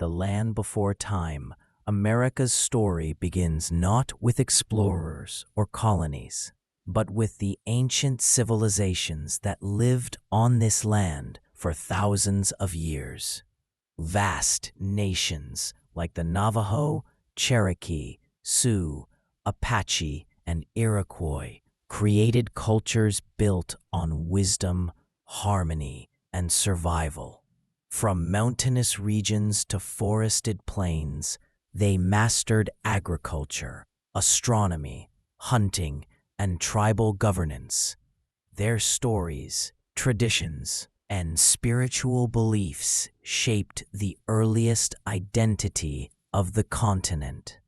the land before time, America's story begins not with explorers or colonies, but with the ancient civilizations that lived on this land for thousands of years. Vast nations like the Navajo, Cherokee, Sioux, Apache, and Iroquois created cultures built on wisdom, harmony, and survival. From mountainous regions to forested plains, they mastered agriculture, astronomy, hunting, and tribal governance. Their stories, traditions, and spiritual beliefs shaped the earliest identity of the continent.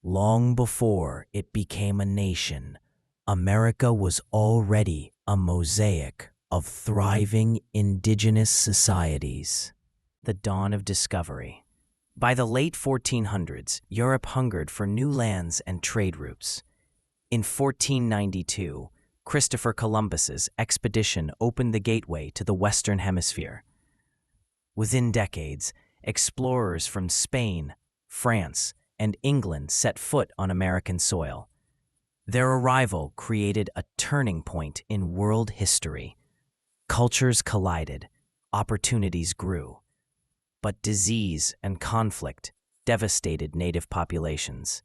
Long before it became a nation, America was already a mosaic of thriving indigenous societies. The dawn of discovery. By the late 1400s, Europe hungered for new lands and trade routes. In 1492, Christopher Columbus's expedition opened the gateway to the Western Hemisphere. Within decades, explorers from Spain, France, and England set foot on American soil. Their arrival created a turning point in world history. Cultures collided, opportunities grew, but disease and conflict devastated native populations.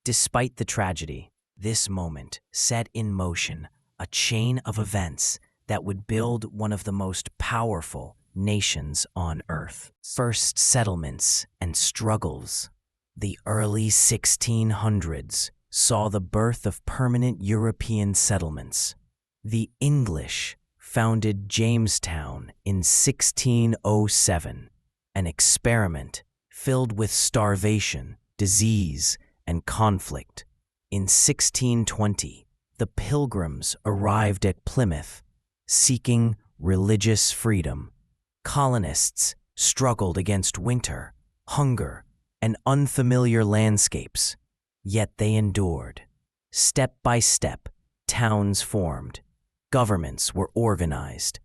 Despite the tragedy, this moment set in motion a chain of events that would build one of the most powerful nations on Earth. First settlements and struggles. The early 1600s saw the birth of permanent European settlements. The English founded Jamestown in 1607, an experiment filled with starvation, disease, and conflict. In 1620, the Pilgrims arrived at Plymouth, seeking religious freedom. Colonists struggled against winter, hunger, and unfamiliar landscapes, yet they endured. Step by step, towns formed, governments were organized,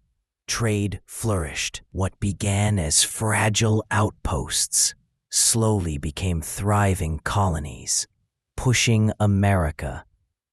trade flourished. What began as fragile outposts slowly became thriving colonies, pushing America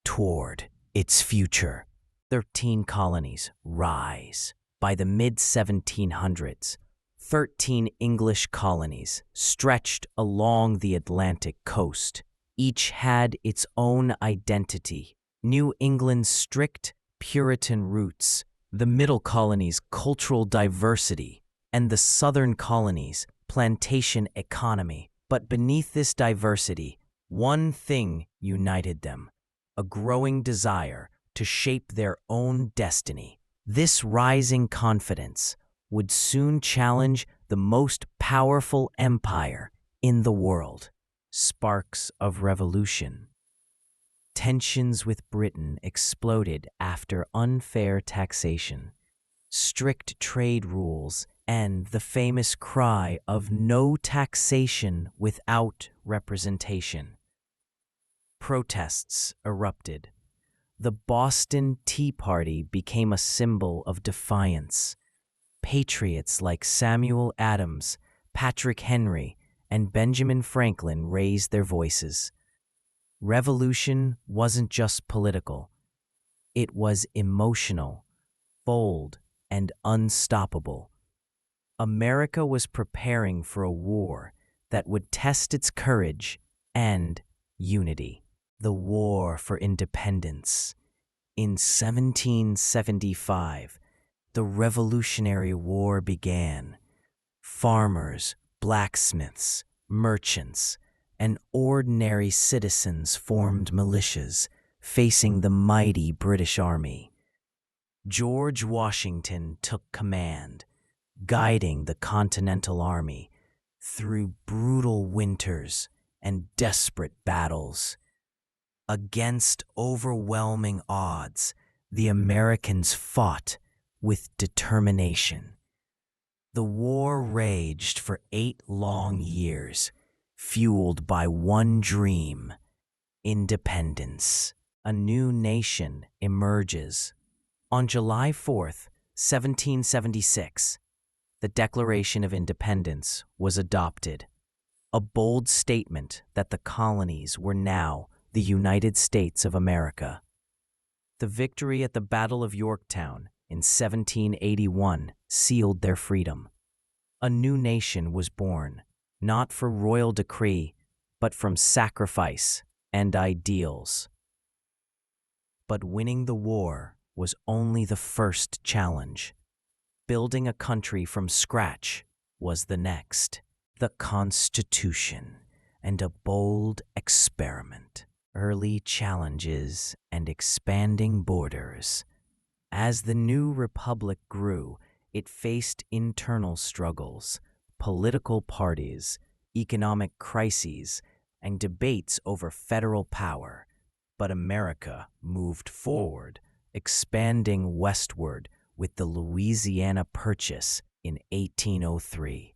toward its future. 13 colonies rise. By the mid-1700s, 13 English colonies stretched along the Atlantic coast. Each had its own identity. New England's strict Puritan roots, the middle colonies' cultural diversity, and the southern colonies' plantation economy. But beneath this diversity, one thing united them: a growing desire to shape their own destiny. This rising confidence would soon challenge the most powerful empire in the world. Sparks of revolution. Tensions with Britain exploded after unfair taxation, strict trade rules, and the famous cry of no taxation without representation. Protests erupted. The Boston Tea Party became a symbol of defiance. Patriots like Samuel Adams, Patrick Henry, and Benjamin Franklin raised their voices. Revolution wasn't just political. It was emotional, bold, and unstoppable. America was preparing for a war that would test its courage and unity. The War for Independence. In 1775, the Revolutionary War began. Farmers, blacksmiths, merchants, and ordinary citizens formed militias, facing the mighty British Army. George Washington took command, guiding the Continental Army through brutal winters and desperate battles. Against overwhelming odds, the Americans fought with determination. The war raged for 8 long years, fueled by one dream: independence. A new nation emerges. On July 4th, 1776, the Declaration of Independence was adopted. a bold statement that the colonies were now the United States of America. The victory at the Battle of Yorktown in 1781 sealed their freedom. A new nation was born, not for royal decree, but from sacrifice and ideals. But winning the war was only the first challenge. Building a country from scratch was the next. The Constitution and a bold experiment. Early challenges and expanding borders. As the new republic grew, it faced internal struggles, political parties, economic crises, and debates over federal power. But America moved forward, expanding westward with the Louisiana Purchase in 1803,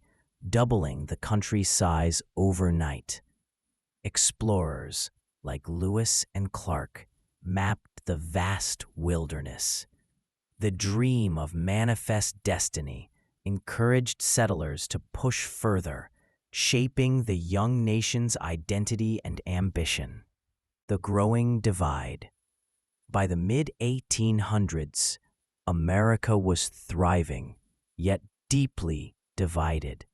doubling the country's size overnight. Explorers like Lewis and Clark mapped the vast wilderness. The dream of manifest destiny encouraged settlers to push further, shaping the young nation's identity and ambition. The growing divide. By the mid-1800s, America was thriving, yet deeply divided.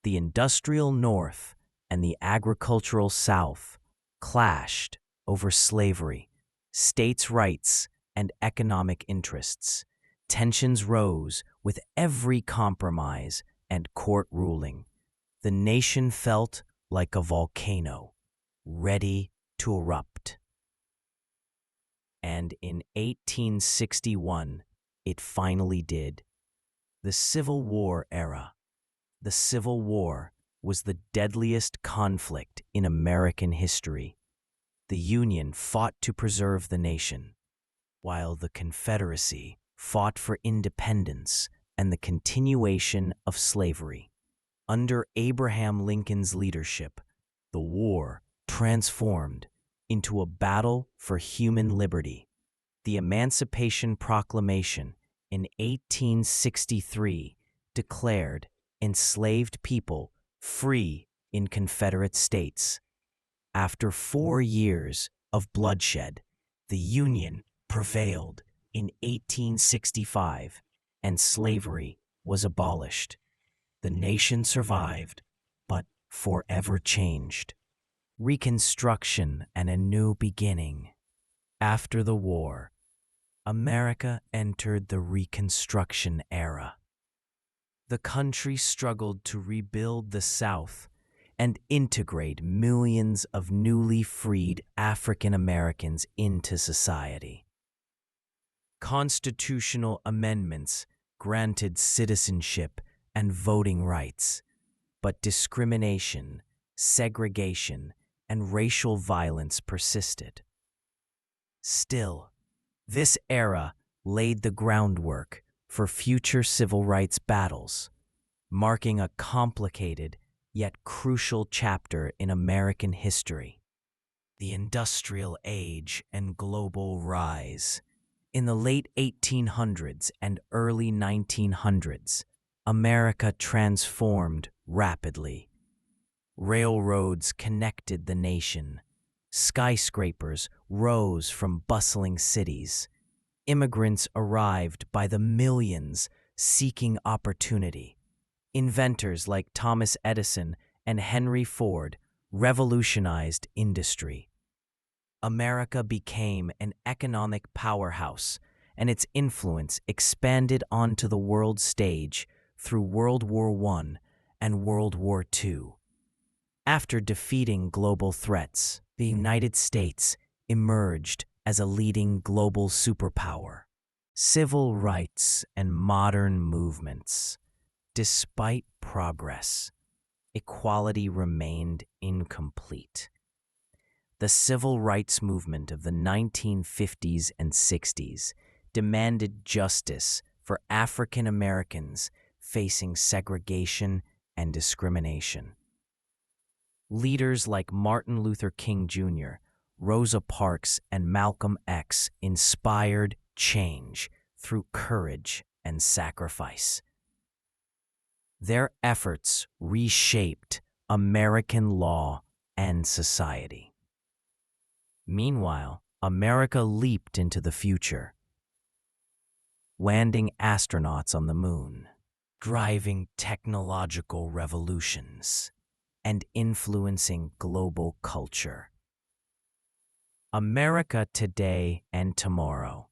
The industrial North and the agricultural South clashed over slavery, states' rights, and economic interests. Tensions rose with every compromise and court ruling. The nation felt like a volcano, ready to erupt. And in 1861, it finally did. The Civil War era. The Civil War was the deadliest conflict in American history. The Union fought to preserve the nation, while the Confederacy fought for independence and the continuation of slavery. Under Abraham Lincoln's leadership, the war transformed into a battle for human liberty. The Emancipation Proclamation in 1863 declared enslaved people free in Confederate states. After 4 years of bloodshed, the Union prevailed in 1865, and slavery was abolished. The nation survived, but forever changed. Reconstruction and a new beginning. After the war, America entered the Reconstruction era. The country struggled to rebuild the South and integrate millions of newly freed African Americans into society. Constitutional amendments granted citizenship and voting rights, but discrimination, segregation, and racial violence persisted. Still, this era laid the groundwork for future civil rights battles, marking a complicated yet crucial chapter in American history. The Industrial Age and global rise. In the late 1800s and early 1900s, America transformed rapidly. Railroads connected the nation. Skyscrapers rose from bustling cities. Immigrants arrived by the millions seeking opportunity. Inventors like Thomas Edison and Henry Ford revolutionized industry. America became an economic powerhouse, and its influence expanded onto the world stage through World War I and World War II. After defeating global threats, the United States emerged as a leading global superpower. Civil rights and modern movements. Despite progress, equality remained incomplete. The civil rights movement of the 1950s and 60s demanded justice for African Americans facing segregation and discrimination. Leaders like Martin Luther King Jr., Rosa Parks, and Malcolm X inspired change through courage and sacrifice. Their efforts reshaped American law and society. Meanwhile, America leaped into the future, landing astronauts on the moon, driving technological revolutions, and influencing global culture. America today and tomorrow.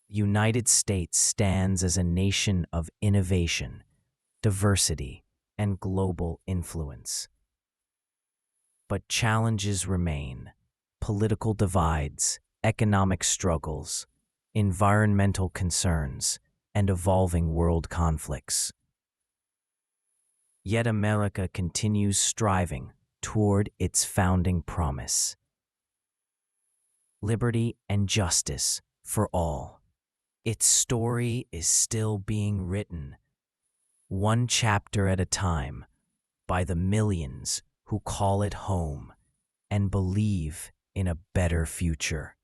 United States stands as a nation of innovation, diversity, and global influence. But challenges remain: political divides, economic struggles, environmental concerns, and evolving world conflicts. Yet America continues striving toward its founding promise: liberty and justice for all. Its story is still being written, one chapter at a time, by the millions who call it home and believe in a better future.